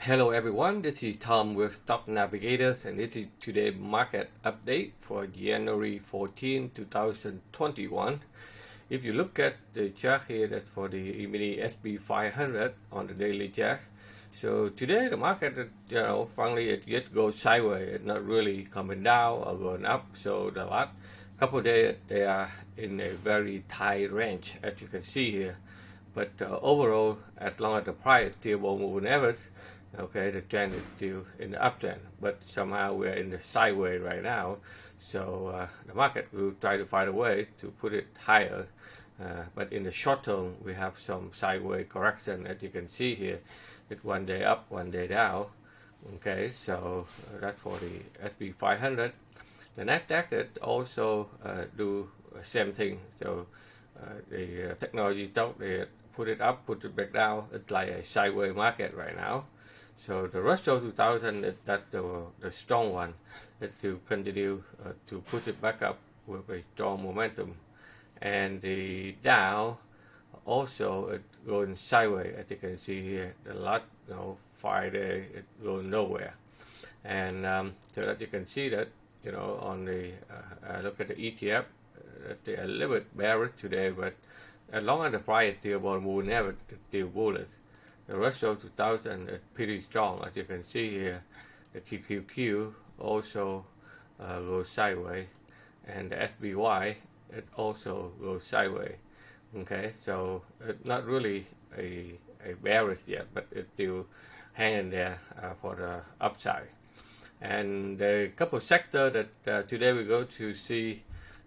Hello everyone, this is Tom with Stock Navigators and this is today's market update for January 14, 2021. If you look at the chart here, that's for the mini SP 500 on the daily chart. So today the market, finally it just goes sideways. It's not really coming down or going up. So the last couple of days they are in a very tight range, as you can see here. But overall, as long as the price still won't move average, okay, the trend is still in the uptrend. But somehow we're in the sideways right now, so the market will try to find a way to put it higher. But in the short term, we have some sideways correction, as you can see here. It's one day up, one day down. Okay, so that's for the SP 500. The Nasdaq it also do the same thing. So the technology stock they put it up, put it back down. It's like a sideways market right now. So the Russell 2000 that's the strong one. It will continue to push it back up with a strong momentum, and the Dow also it going sideways, as you can see here. The last Friday it going nowhere, and so that you can see that on the look at the ETF, they're a little bit bearish today, but as long as the price is still above moving average, it's still bullish. The Russell 2000 is pretty strong, as you can see here. The QQQ also goes sideways, and the SBY it also goes sideways. Okay, so it's not really a bearish yet, but it's still hanging there for the upside. And a couple of sectors that today we go to see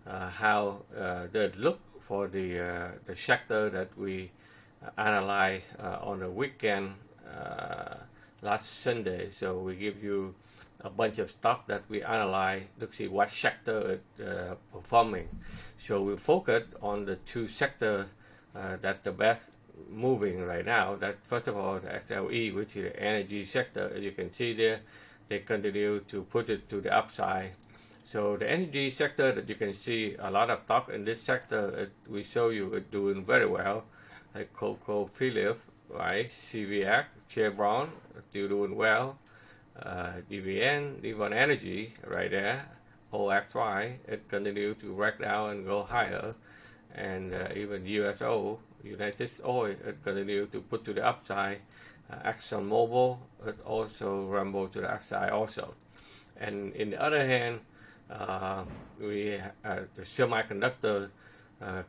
how they look for the sector that we analyze on the weekend last Sunday. So we give you a bunch of stock that we analyze to see what sector is performing. So we focus on the two sectors that's the best moving right now. That first of all, the XLE, which is the energy sector, as you can see there, they continue to put it to the upside. So the energy sector that you can see a lot of stock in this sector, we show you it doing very well, like Coco Phillips, right? CVX, Chevron, still doing well. DVN, Devon Energy, right there. OXY, it continues to break down and go higher. And even USO, United Oil, it continues to put to the upside. ExxonMobil, it also rumbled to the upside also. And in the other hand, we the semiconductor,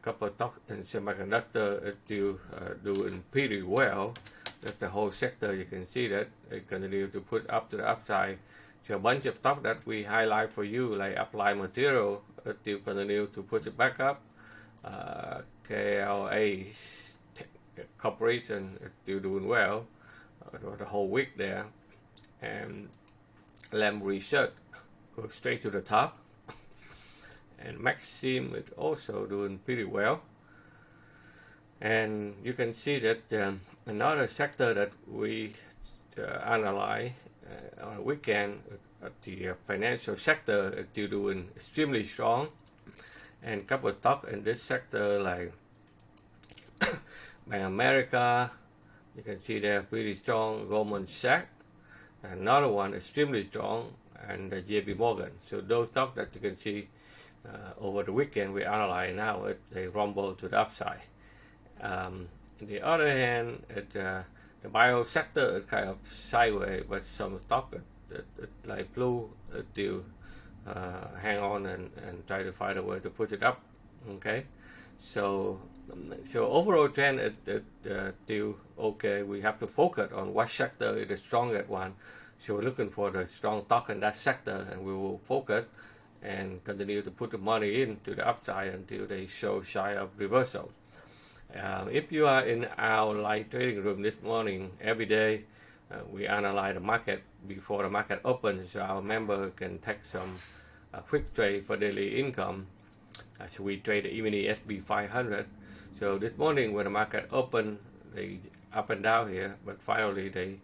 couple of stocks in semiconductor is still doing pretty well. That's the whole sector. You can see that it continue to put up to the upside. So a bunch of stock that we highlight for you, like Applied Material, it still continue to put it back up. KLA Corporation is still doing well for the whole week there, and Lam Research goes straight to the top, and Maxim is also doing pretty well. And you can see that another sector that we analyze on the weekend, the financial sector is still doing extremely strong, and a couple of stocks in this sector like Bank America, you can see they're pretty strong. Goldman Sachs, another one extremely strong, and JP Morgan. So those stocks that you can see over the weekend we analyze now, they rumble to the upside. On the other hand, the bio sector is kind of sideways, but some stock like Blue still hang on and try to find a way to put it up. Okay, so overall trend is still okay. We have to focus on what sector is the strongest one. So we're looking for the strong stock in that sector, and we will focus and continue to put the money into the upside until they show sign of reversal. If you are in our live trading room this morning, every day we analyze the market before the market opens, so our member can take some quick trade for daily income. So we trade the mini SP 500. So this morning when the market opened, they up and down here, but finally they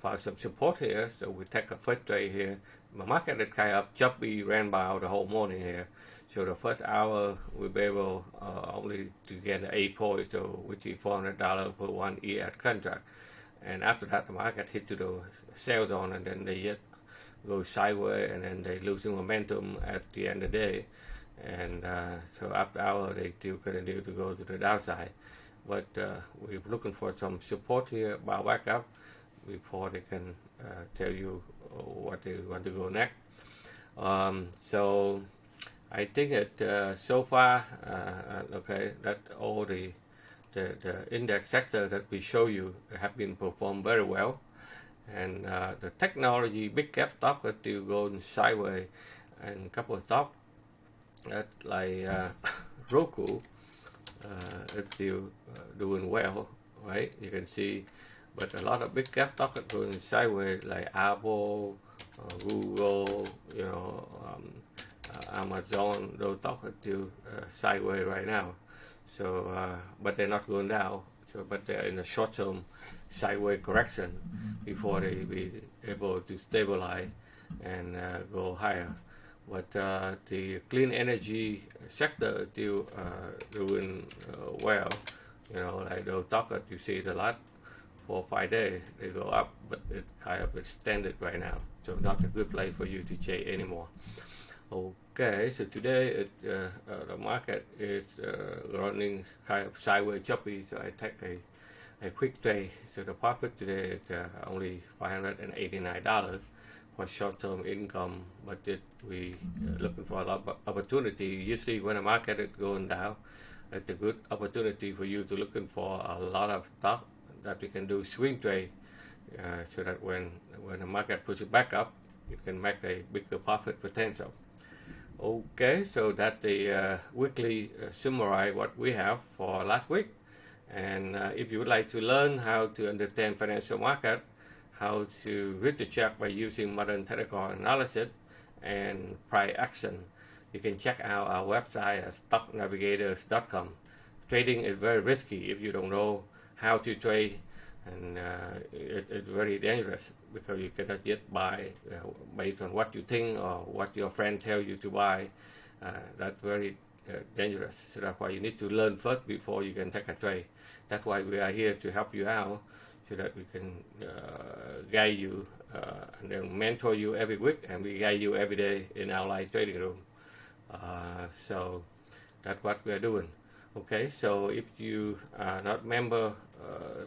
found some support here, so we take a first trade here. The market is kind of choppy, ran by the whole morning here. So the first hour we'll be able only to get 8 points, so which is $400 per 1 ES contract. and after that the market hit to the sell zone, and then they yet go sideways, and then they losing momentum at the end of the day, and so after hour they still continue to go to the downside. But we're looking for some support here, bow back up before they can tell you what they want to go next. So I think that so far, okay, that all the index sector that we show you have been performed very well, and the technology big cap stock that still going sideways, and a couple of stock that like Roku it's still doing well, right? You can see, but a lot of big cap stock are going sideways, like Apple, Google, Amazon. Those stocks are still sideways right now. So, but they're not going down. So, but they're in a short-term sideways correction before they be able to stabilize and go higher. But the clean energy sector is still doing well. Like those stocks that you see the last 4 or 5 days, they go up, but it kind of extended right now. So not a good place for you to chase anymore. Okay, so today the market is running kind of sideways choppy, so I take a quick trade. So the profit today is only $589 for short-term income, but we looking for a lot of opportunity. Usually when the market is going down, it's a good opportunity for you to looking for a lot of stock that you can do swing trade, so that when the market pushes back up, you can make a bigger profit potential. Okay, so that's the weekly summary what we have for last week. And if you would like to learn how to understand financial market, how to read the chart by using modern technical analysis and price action, you can check out our website at stocknavigators.com. Trading is very risky if you don't know how to trade, and it's very dangerous because you cannot yet buy based on what you think or what your friend tell you to buy. That's very dangerous. So that's why you need to learn first before you can take a trade. That's why we are here to help you out, so that we can guide you and then mentor you every week, and we guide you every day in our live trading room. So that's what we are doing. Okay, so if you are not member,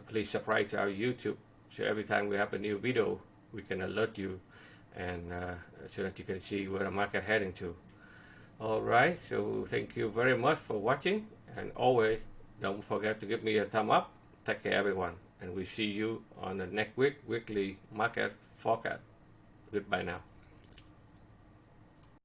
please subscribe to our YouTube, so every time we have a new video, we can alert you, and so that you can see where the market heading to. All right, so thank you very much for watching, and always don't forget to give me a thumb up. Take care, everyone, and we see you on the next weekly market forecast. Goodbye now.